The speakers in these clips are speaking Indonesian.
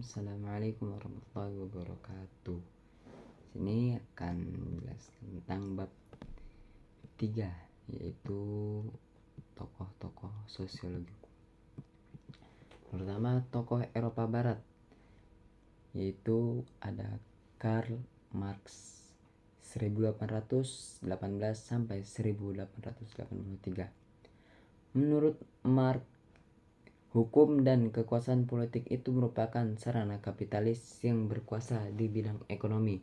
Assalamualaikum warahmatullahi wabarakatuh. Sini akan menjelaskan tentang bab 3, yaitu tokoh-tokoh sosiologi. Pertama, tokoh Eropa Barat, yaitu ada Karl Marx 1818 sampai 1883. Menurut Marx, hukum dan kekuasaan politik itu merupakan sarana kapitalis yang berkuasa di bidang ekonomi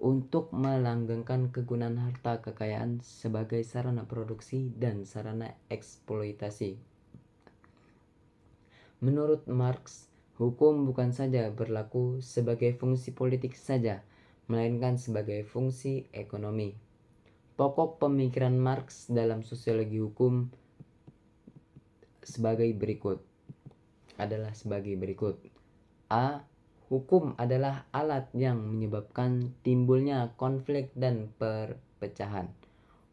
untuk melanggengkan kegunaan harta kekayaan sebagai sarana produksi dan sarana eksploitasi. Menurut Marx, hukum bukan saja berlaku sebagai fungsi politik saja, melainkan sebagai fungsi ekonomi. Pokok pemikiran Marx dalam sosiologi hukum adalah sebagai berikut. A. Hukum adalah alat yang menyebabkan timbulnya konflik dan perpecahan.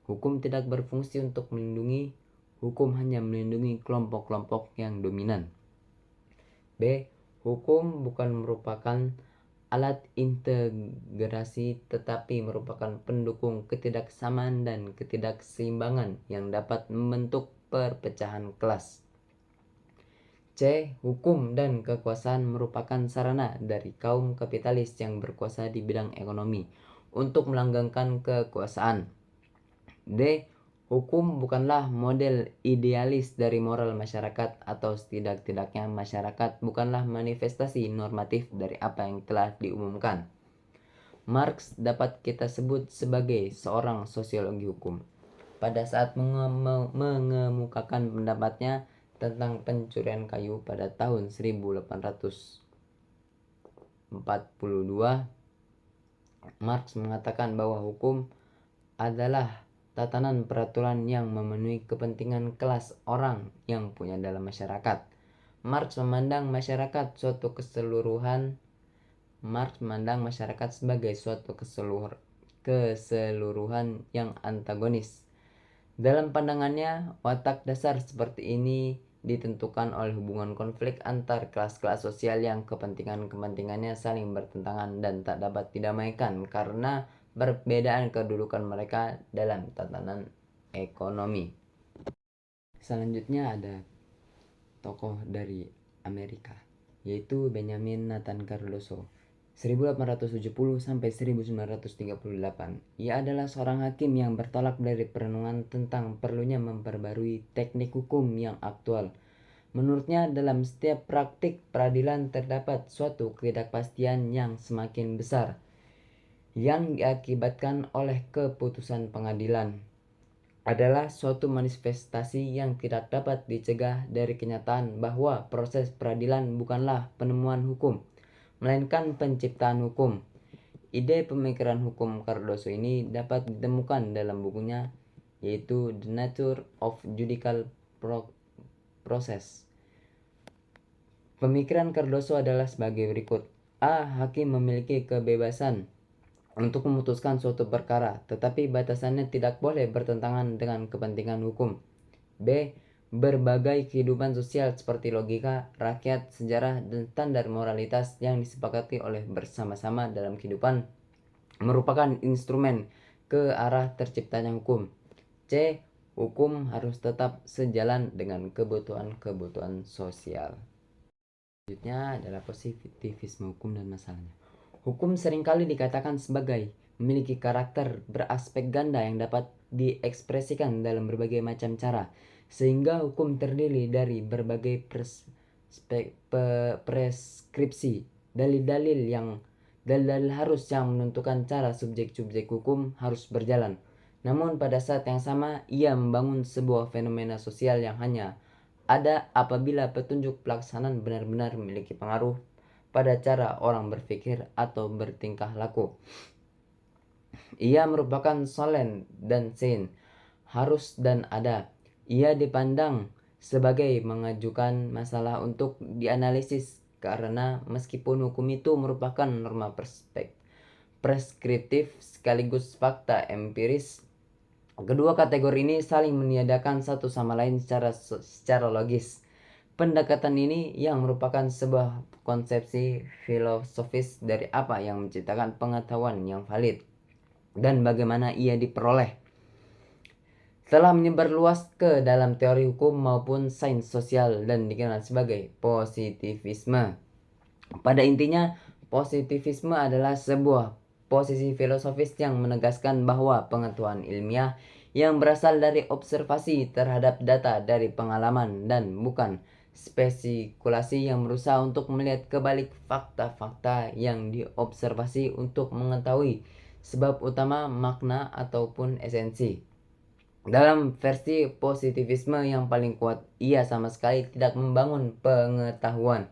Hukum tidak berfungsi untuk melindungi, hukum hanya melindungi kelompok-kelompok yang dominan. B. Hukum bukan merupakan alat integrasi tetapi merupakan pendukung ketidaksamaan dan ketidakseimbangan yang dapat membentuk perpecahan kelas. C. Hukum dan kekuasaan merupakan sarana dari kaum kapitalis yang berkuasa di bidang ekonomi untuk melanggengkan kekuasaan. D. Hukum bukanlah model idealis dari moral masyarakat, atau setidak-tidaknya masyarakat bukanlah manifestasi normatif dari apa yang telah diumumkan. Marx dapat kita sebut sebagai seorang sosiologi hukum. Pada saat mengemukakan pendapatnya tentang pencurian kayu pada tahun 1842, Marx mengatakan bahwa hukum adalah tatanan peraturan yang memenuhi kepentingan kelas orang yang punya dalam masyarakat. Marx memandang masyarakat sebagai suatu keseluruhan yang antagonis. Dalam pandangannya, watak dasar seperti ini ditentukan oleh hubungan konflik antar kelas-kelas sosial yang kepentingan-kepentingannya saling bertentangan dan tak dapat didamaikan karena perbedaan kedudukan mereka dalam tatanan ekonomi. Selanjutnya ada tokoh dari Amerika, yaitu Benjamin Nathan Cardoso 1870 sampai 1938. Ia adalah seorang hakim yang bertolak dari perenungan tentang perlunya memperbarui teknik hukum yang aktual. Menurutnya, dalam setiap praktik peradilan terdapat suatu ketidakpastian yang semakin besar yang diakibatkan oleh keputusan pengadilan adalah suatu manifestasi yang tidak dapat dicegah dari kenyataan bahwa proses peradilan bukanlah penemuan hukum, melainkan penciptaan hukum. Ide pemikiran hukum Cardoso ini dapat ditemukan dalam bukunya, yaitu The Nature of Judicial Process. Pemikiran Cardoso adalah sebagai berikut. A. Hakim memiliki kebebasan untuk memutuskan suatu perkara, tetapi batasannya tidak boleh bertentangan dengan kepentingan hukum. B. Berbagai kehidupan sosial seperti logika, rakyat, sejarah, dan standar moralitas yang disepakati oleh bersama-sama dalam kehidupan merupakan instrumen ke arah terciptanya hukum. C. Hukum harus tetap sejalan dengan kebutuhan-kebutuhan sosial. Selanjutnya adalah positivisme hukum dan masalahnya. Hukum seringkali dikatakan sebagai memiliki karakter beraspek ganda yang dapat diekspresikan dalam berbagai macam cara, sehingga hukum terdiri dari berbagai preskripsi, dalil-dalil harus yang menentukan cara subjek-subjek hukum harus berjalan. Namun pada saat yang sama, ia membangun sebuah fenomena sosial yang hanya ada apabila petunjuk pelaksanaan benar-benar memiliki pengaruh pada cara orang berpikir atau bertingkah laku. Ia merupakan solen dan sein, harus dan ada. Ia dipandang sebagai mengajukan masalah untuk dianalisis karena meskipun hukum itu merupakan norma preskriptif sekaligus fakta empiris, kedua kategori ini saling meniadakan satu sama lain secara logis. Pendekatan ini yang merupakan sebuah konsepsi filosofis dari apa yang menciptakan pengetahuan yang valid dan bagaimana ia diperoleh. Telah menyebar luas ke dalam teori hukum maupun sains sosial dan dikenal sebagai positivisme. Pada intinya, positivisme adalah sebuah posisi filosofis yang menegaskan bahwa pengetahuan ilmiah yang berasal dari observasi terhadap data dari pengalaman dan bukan spekulasi yang berusaha untuk melihat kebalik fakta-fakta yang diobservasi untuk mengetahui sebab utama, makna, ataupun esensi. Dalam versi positivisme yang paling kuat, ia sama sekali tidak membangun pengetahuan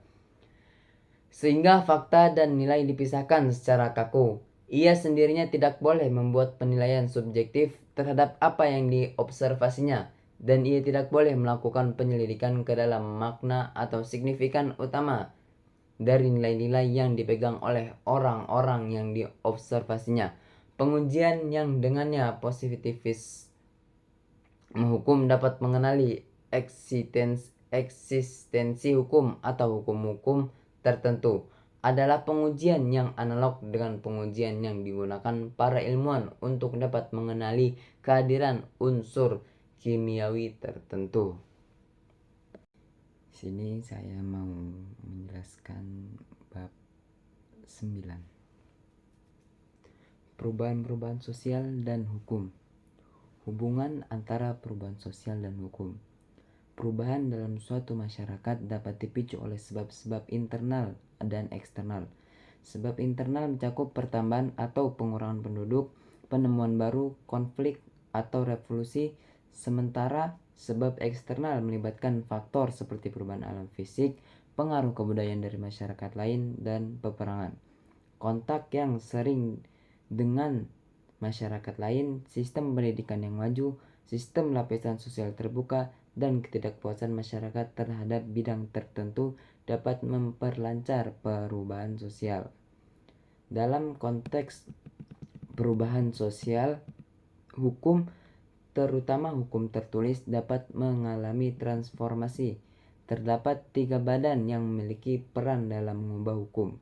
sehingga fakta dan nilai dipisahkan secara kaku. Ia sendirinya tidak boleh membuat penilaian subjektif terhadap apa yang diobservasinya, dan ia tidak boleh melakukan penyelidikan ke dalam makna atau signifikan utama dari nilai-nilai yang dipegang oleh orang-orang yang diobservasinya. Pengujian yang dengannya positivis menghukum dapat mengenali eksistensi hukum atau hukum-hukum tertentu adalah pengujian yang analog dengan pengujian yang digunakan para ilmuwan untuk dapat mengenali kehadiran unsur kimiawi tertentu. Sini saya mau menjelaskan bab 9. Perubahan-perubahan sosial dan hukum. Hubungan antara perubahan sosial dan hukum. Perubahan dalam suatu masyarakat dapat dipicu oleh sebab-sebab internal dan eksternal. Sebab internal mencakup pertambahan atau pengurangan penduduk, penemuan baru, konflik, atau revolusi, sementara sebab eksternal melibatkan faktor seperti perubahan alam fisik, pengaruh kebudayaan dari masyarakat lain, dan peperangan. Kontak yang sering dengan masyarakat lain, sistem pendidikan yang maju, sistem lapisan sosial terbuka, dan ketidakpuasan masyarakat terhadap bidang tertentu dapat memperlancar perubahan sosial. Dalam konteks perubahan sosial, hukum, terutama hukum tertulis, dapat mengalami transformasi. Terdapat 3 badan yang memiliki peran dalam mengubah hukum,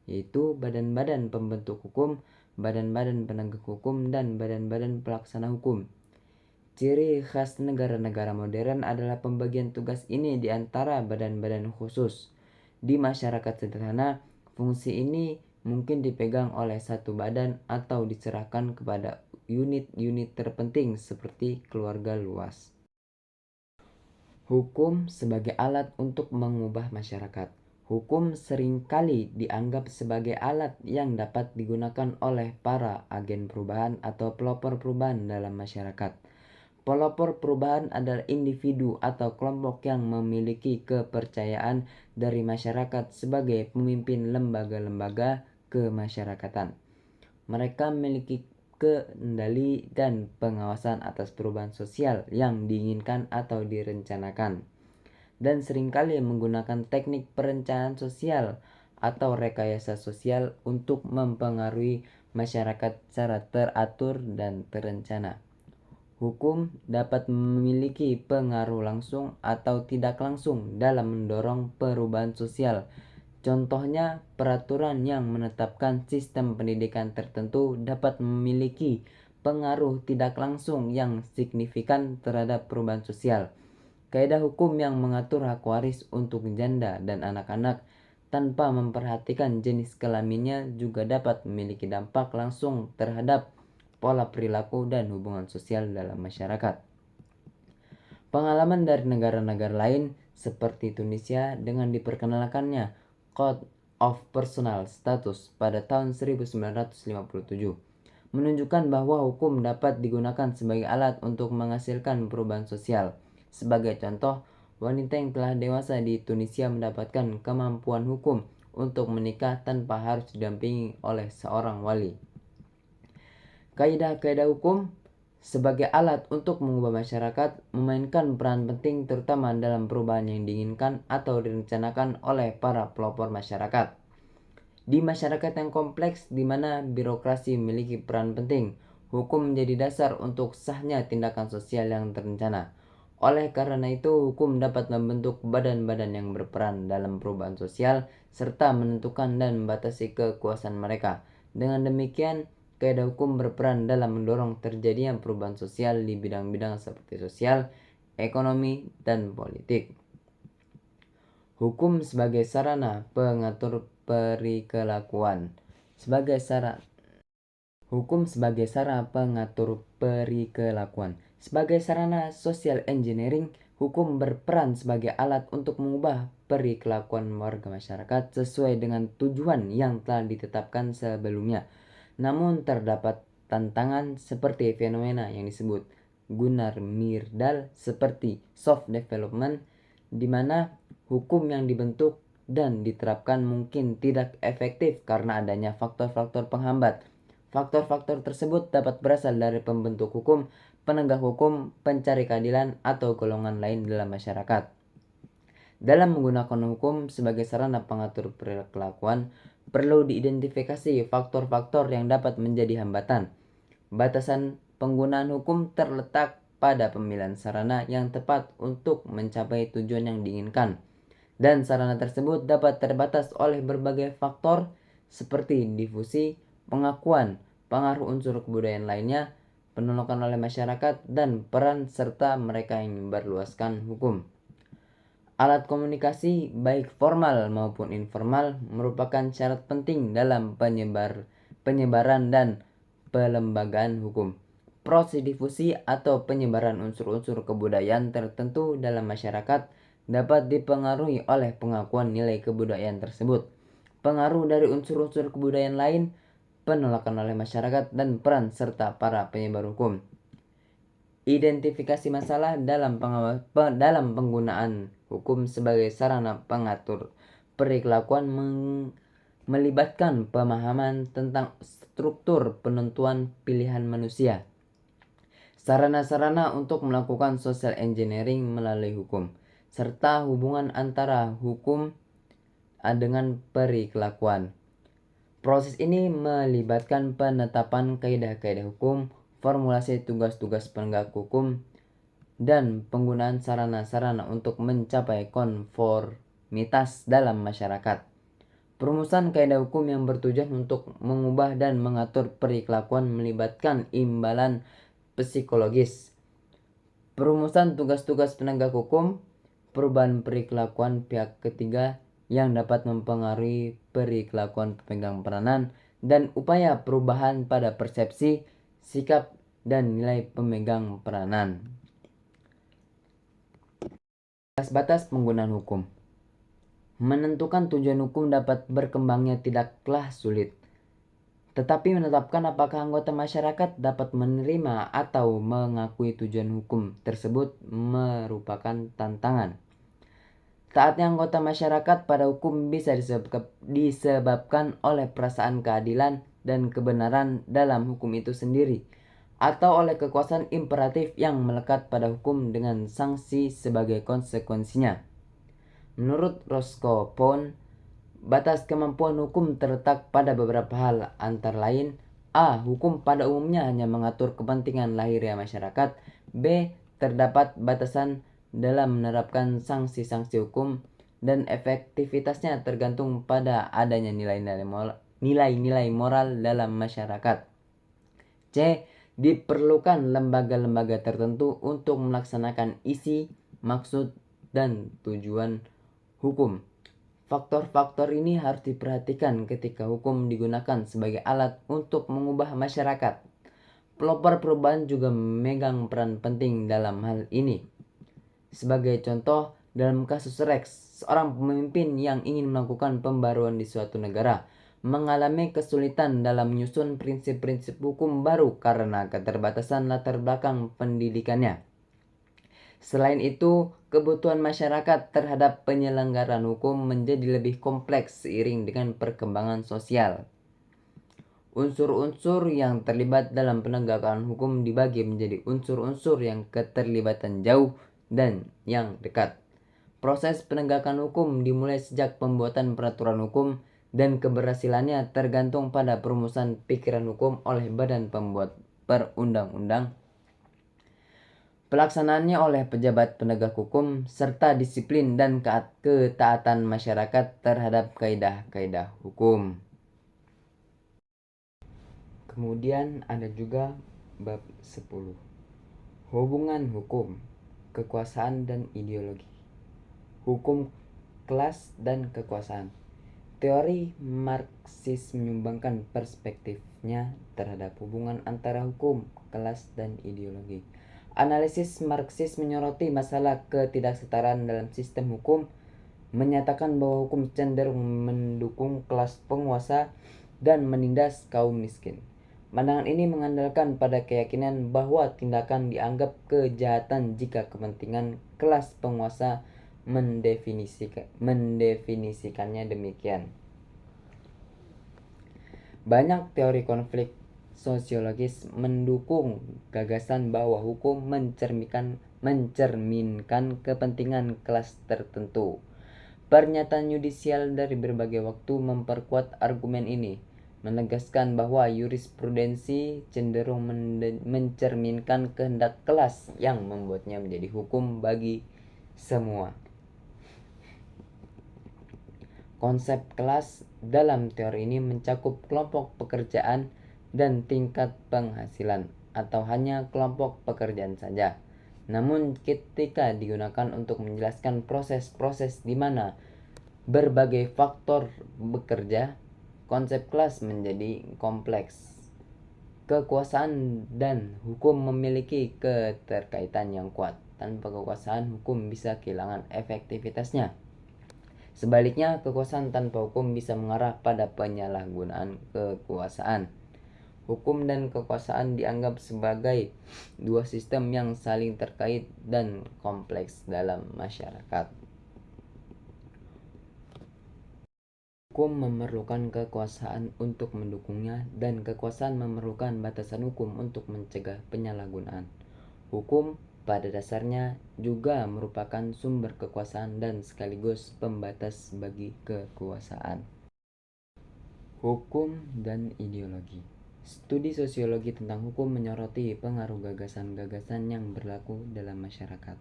yaitu badan-badan pembentuk hukum, badan-badan penegak hukum, dan badan-badan pelaksana hukum. Ciri khas negara-negara modern adalah pembagian tugas ini di antara badan-badan khusus. Di masyarakat sederhana, fungsi ini mungkin dipegang oleh satu badan atau diserahkan kepada unit-unit terpenting seperti keluarga luas. Hukum sebagai alat untuk mengubah masyarakat. Hukum seringkali dianggap sebagai alat yang dapat digunakan oleh para agen perubahan atau pelopor perubahan dalam masyarakat. Pelopor perubahan adalah individu atau kelompok yang memiliki kepercayaan dari masyarakat sebagai pemimpin lembaga-lembaga kemasyarakatan. Mereka memiliki kendali dan pengawasan atas perubahan sosial yang diinginkan atau direncanakan, dan seringkali menggunakan teknik perencanaan sosial atau rekayasa sosial untuk mempengaruhi masyarakat secara teratur dan terencana. Hukum dapat memiliki pengaruh langsung atau tidak langsung dalam mendorong perubahan sosial. Contohnya, peraturan yang menetapkan sistem pendidikan tertentu dapat memiliki pengaruh tidak langsung yang signifikan terhadap perubahan sosial. Kaidah hukum yang mengatur hak waris untuk janda dan anak-anak tanpa memperhatikan jenis kelaminnya juga dapat memiliki dampak langsung terhadap pola perilaku dan hubungan sosial dalam masyarakat. Pengalaman dari negara-negara lain seperti Tunisia dengan diperkenalkannya Code of Personal Status pada tahun 1957 menunjukkan bahwa hukum dapat digunakan sebagai alat untuk menghasilkan perubahan sosial. Sebagai contoh, wanita yang telah dewasa di Tunisia mendapatkan kemampuan hukum untuk menikah tanpa harus didampingi oleh seorang wali. Kaidah-kaidah hukum sebagai alat untuk mengubah masyarakat memainkan peran penting terutama dalam perubahan yang diinginkan atau direncanakan oleh para pelopor masyarakat. Di masyarakat yang kompleks di mana birokrasi memiliki peran penting, hukum menjadi dasar untuk sahnya tindakan sosial yang terencana. Oleh karena itu, hukum dapat membentuk badan-badan yang berperan dalam perubahan sosial serta menentukan dan membatasi kekuasaan mereka. Dengan demikian, kaidah hukum berperan dalam mendorong terjadinya perubahan sosial di bidang-bidang seperti sosial, ekonomi, dan politik. Hukum sebagai sarana pengatur perikelakuan. Hukum sebagai sarana pengatur perikelakuan. Sebagai sarana social engineering, hukum berperan sebagai alat untuk mengubah perikelakuan warga masyarakat sesuai dengan tujuan yang telah ditetapkan sebelumnya. Namun terdapat tantangan seperti fenomena yang disebut Gunnar Myrdal seperti soft development, di mana hukum yang dibentuk dan diterapkan mungkin tidak efektif karena adanya faktor-faktor penghambat. Faktor-faktor tersebut dapat berasal dari pembentuk hukum, penegak hukum, pencari keadilan, atau golongan lain dalam masyarakat. Dalam menggunakan hukum sebagai sarana pengatur perlakuan, perlu diidentifikasi faktor-faktor yang dapat menjadi hambatan. Batasan penggunaan hukum terletak pada pemilihan sarana yang tepat untuk mencapai tujuan yang diinginkan. Dan sarana tersebut dapat terbatas oleh berbagai faktor seperti difusi, pengakuan, pengaruh unsur kebudayaan lainnya, penolakan oleh masyarakat, dan peran serta mereka yang menyebarluaskan hukum. Alat komunikasi baik formal maupun informal merupakan syarat penting dalam penyebaran dan pelembagaan hukum. Proses difusi atau penyebaran unsur-unsur kebudayaan tertentu dalam masyarakat dapat dipengaruhi oleh pengakuan nilai kebudayaan tersebut, pengaruh dari unsur-unsur kebudayaan lain, penolakan oleh masyarakat, dan peran serta para penyebar hukum. Identifikasi masalah dalam penggunaan hukum sebagai sarana pengatur perilakuan melibatkan pemahaman tentang struktur penentuan pilihan manusia, sarana-sarana untuk melakukan social engineering melalui hukum, serta hubungan antara hukum dengan perilakuan. Proses ini melibatkan penetapan kaidah-kaidah hukum, formulasi tugas-tugas penegak hukum, dan penggunaan sarana-sarana untuk mencapai konformitas dalam masyarakat. Perumusan kaidah hukum yang bertujuan untuk mengubah dan mengatur perilakuan melibatkan imbalan psikologis. Perumusan tugas-tugas penegak hukum, perubahan perilakuan pihak ketiga yang dapat mempengaruhi perilakuan pemegang peranan, dan upaya perubahan pada persepsi, sikap, dan nilai pemegang peranan. Batas-batas penggunaan hukum. Menentukan tujuan hukum dapat berkembangnya tidaklah sulit. Tetapi menetapkan apakah anggota masyarakat dapat menerima atau mengakui tujuan hukum tersebut merupakan tantangan. Taatnya anggota masyarakat pada hukum bisa disebabkan oleh perasaan keadilan dan kebenaran dalam hukum itu sendiri, atau oleh kekuasaan imperatif yang melekat pada hukum dengan sanksi sebagai konsekuensinya. Menurut Roscoe Pound, batas kemampuan hukum terletak pada beberapa hal, antara lain: A. Hukum pada umumnya hanya mengatur kepentingan lahiriah masyarakat. B. Terdapat batasan dalam menerapkan sanksi-sanksi hukum, dan efektivitasnya tergantung pada adanya nilai-nilai moral dalam masyarakat. C. Diperlukan lembaga-lembaga tertentu untuk melaksanakan isi, maksud, dan tujuan hukum. Faktor-faktor ini harus diperhatikan ketika hukum digunakan sebagai alat untuk mengubah masyarakat. Pelopor perubahan juga memegang peran penting dalam hal ini. Sebagai contoh, dalam kasus Rex, seorang pemimpin yang ingin melakukan pembaruan di suatu negara mengalami kesulitan dalam menyusun prinsip-prinsip hukum baru karena keterbatasan latar belakang pendidikannya. Selain itu, kebutuhan masyarakat terhadap penyelenggaraan hukum menjadi lebih kompleks seiring dengan perkembangan sosial. Unsur-unsur yang terlibat dalam penegakan hukum dibagi menjadi unsur-unsur yang keterlibatan jauh dan yang dekat. Proses penegakan hukum dimulai sejak pembuatan peraturan hukum, dan keberhasilannya tergantung pada perumusan pikiran hukum oleh badan pembuat perundang-undang. Pelaksanaannya oleh pejabat penegak hukum, serta disiplin dan ketaatan masyarakat terhadap kaidah-kaidah hukum. Kemudian ada juga bab 10. Hubungan hukum, kekuasaan dan ideologi. Hukum kelas dan kekuasaan. Teori Marxis menyumbangkan perspektifnya terhadap hubungan antara hukum, kelas, dan ideologi. Analisis Marxis menyoroti masalah ketidaksetaraan dalam sistem hukum, menyatakan bahwa hukum cenderung mendukung kelas penguasa dan menindas kaum miskin. Pandangan ini mengandalkan pada keyakinan bahwa tindakan dianggap kejahatan jika kepentingan kelas penguasa mendefinisikannya demikian. Banyak teori konflik sosiologis mendukung gagasan bahwa hukum mencerminkan kepentingan kelas tertentu. Pernyataan yudisial dari berbagai waktu memperkuat argumen ini, menegaskan bahwa jurisprudensi cenderung mencerminkan kehendak kelas yang membuatnya menjadi hukum bagi semua. Konsep kelas dalam teori ini mencakup kelompok pekerjaan dan tingkat penghasilan, atau hanya kelompok pekerjaan saja. Namun ketika digunakan untuk menjelaskan proses-proses di mana berbagai faktor bekerja, konsep kelas menjadi kompleks. Kekuasaan dan hukum memiliki keterkaitan yang kuat. Tanpa kekuasaan, hukum bisa kehilangan efektivitasnya. Sebaliknya, kekuasaan tanpa hukum bisa mengarah pada penyalahgunaan kekuasaan. Hukum dan kekuasaan dianggap sebagai dua sistem yang saling terkait dan kompleks dalam masyarakat. Hukum memerlukan kekuasaan untuk mendukungnya, dan kekuasaan memerlukan batasan hukum untuk mencegah penyalahgunaan. Hukum pada dasarnya juga merupakan sumber kekuasaan dan sekaligus pembatas bagi kekuasaan. Hukum dan ideologi. Studi sosiologi tentang hukum menyoroti pengaruh gagasan-gagasan yang berlaku dalam masyarakat.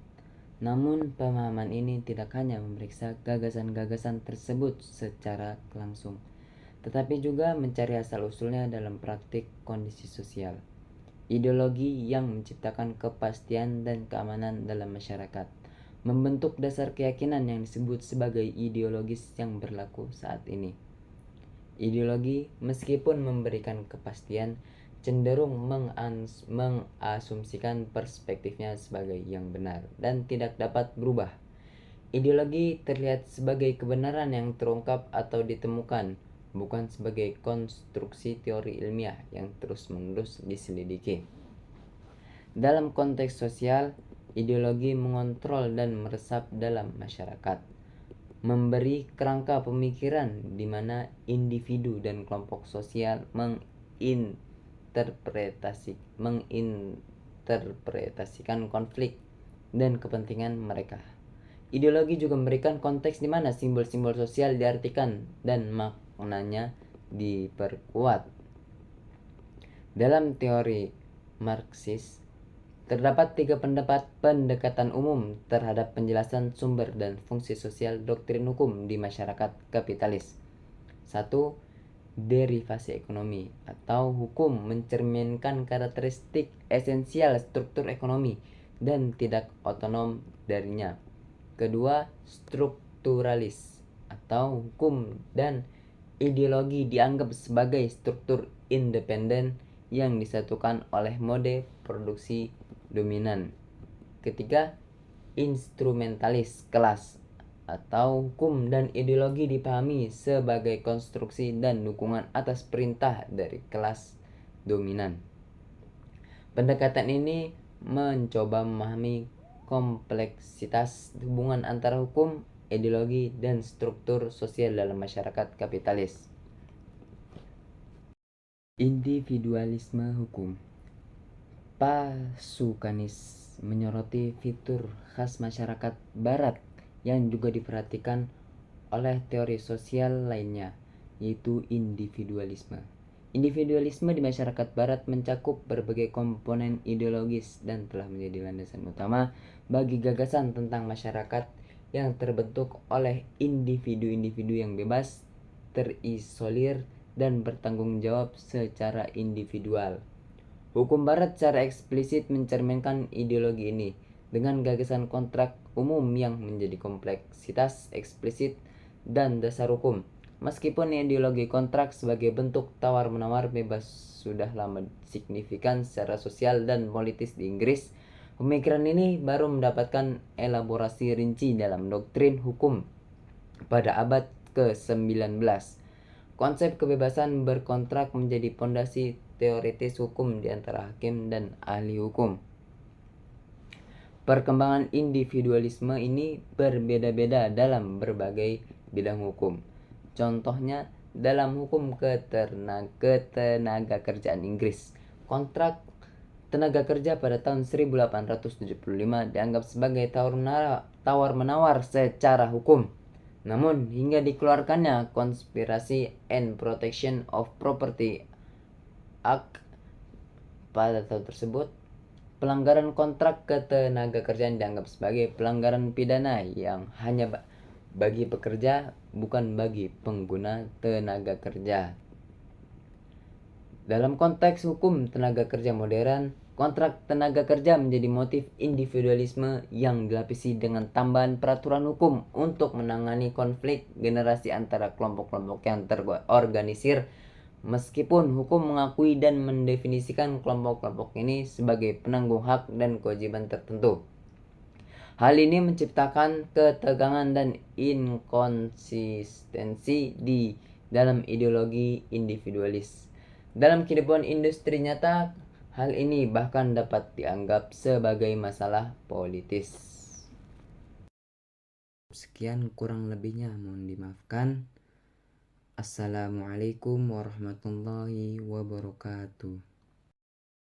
Namun, pemahaman ini tidak hanya memeriksa gagasan-gagasan tersebut secara langsung, tetapi juga mencari asal-usulnya dalam praktik kondisi sosial. Ideologi yang menciptakan kepastian dan keamanan dalam masyarakat, membentuk dasar keyakinan yang disebut sebagai ideologis yang berlaku saat ini. Ideologi, meskipun memberikan kepastian, cenderung mengasumsikan perspektifnya sebagai yang benar dan tidak dapat berubah. Ideologi terlihat sebagai kebenaran yang terungkap atau ditemukan, bukan sebagai konstruksi teori ilmiah yang terus-menerus diselidiki. Dalam konteks sosial, ideologi mengontrol dan meresap dalam masyarakat, memberi kerangka pemikiran di mana individu dan kelompok sosial menginterpretasikan konflik dan kepentingan mereka. Ideologi juga memberikan konteks di mana simbol-simbol sosial diartikan dan maknanya diperkuat. Dalam teori Marxis, terdapat 3 pendekatan umum terhadap penjelasan sumber dan fungsi sosial doktrin hukum di masyarakat kapitalis. 1. Derivasi ekonomi atau hukum mencerminkan karakteristik esensial struktur ekonomi dan tidak otonom darinya. Kedua, strukturalis atau hukum dan ideologi dianggap sebagai struktur independen yang disatukan oleh mode produksi dominan. Ketiga, instrumentalis kelas atau hukum dan ideologi dipahami sebagai konstruksi dan dukungan atas perintah dari kelas dominan. Pendekatan ini mencoba memahami kompleksitas hubungan antara hukum, ideologi, dan struktur sosial dalam masyarakat kapitalis. Individualisme hukum. Pasukanis menyoroti fitur khas masyarakat barat yang juga diperhatikan oleh teori sosial lainnya, yaitu individualisme. Individualisme di masyarakat barat mencakup berbagai komponen ideologis dan telah menjadi landasan utama bagi gagasan tentang masyarakat yang terbentuk oleh individu-individu yang bebas, terisolir, dan bertanggung jawab secara individual. Hukum barat secara eksplisit mencerminkan ideologi ini dengan gagasan kontrak umum yang menjadi kompleksitas eksplisit dan dasar hukum. Meskipun ideologi kontrak sebagai bentuk tawar-menawar bebas sudah lama signifikan secara sosial dan politis di Inggris, pemikiran ini baru mendapatkan elaborasi rinci dalam doktrin hukum pada abad ke-19. Konsep kebebasan berkontrak menjadi pondasi teoritis hukum di antara hakim dan ahli hukum. Perkembangan individualisme ini berbeda-beda dalam berbagai bidang hukum. Contohnya dalam hukum ketenaga kerjaan Inggris, kontrak tenaga kerja pada tahun 1875 dianggap sebagai tawar-menawar secara hukum. Namun hingga dikeluarkannya Conspiracy and Protection of Property Act pada tahun tersebut, pelanggaran kontrak ketenagakerjaan dianggap sebagai pelanggaran pidana yang hanya bagi pekerja, bukan bagi pengguna tenaga kerja. Dalam konteks hukum tenaga kerja modern, kontrak tenaga kerja menjadi motif individualisme yang dilapisi dengan tambahan peraturan hukum untuk menangani konflik generasi antara kelompok-kelompok yang terorganisir. Meskipun hukum mengakui dan mendefinisikan kelompok-kelompok ini sebagai penanggung hak dan kewajiban tertentu. Hal ini menciptakan ketegangan dan inkonsistensi di dalam ideologi individualis. Dalam kehidupan industri nyata, hal ini bahkan dapat dianggap sebagai masalah politis. Sekian, kurang lebihnya mohon dimaafkan. Assalamualaikum warahmatullahi wabarakatuh.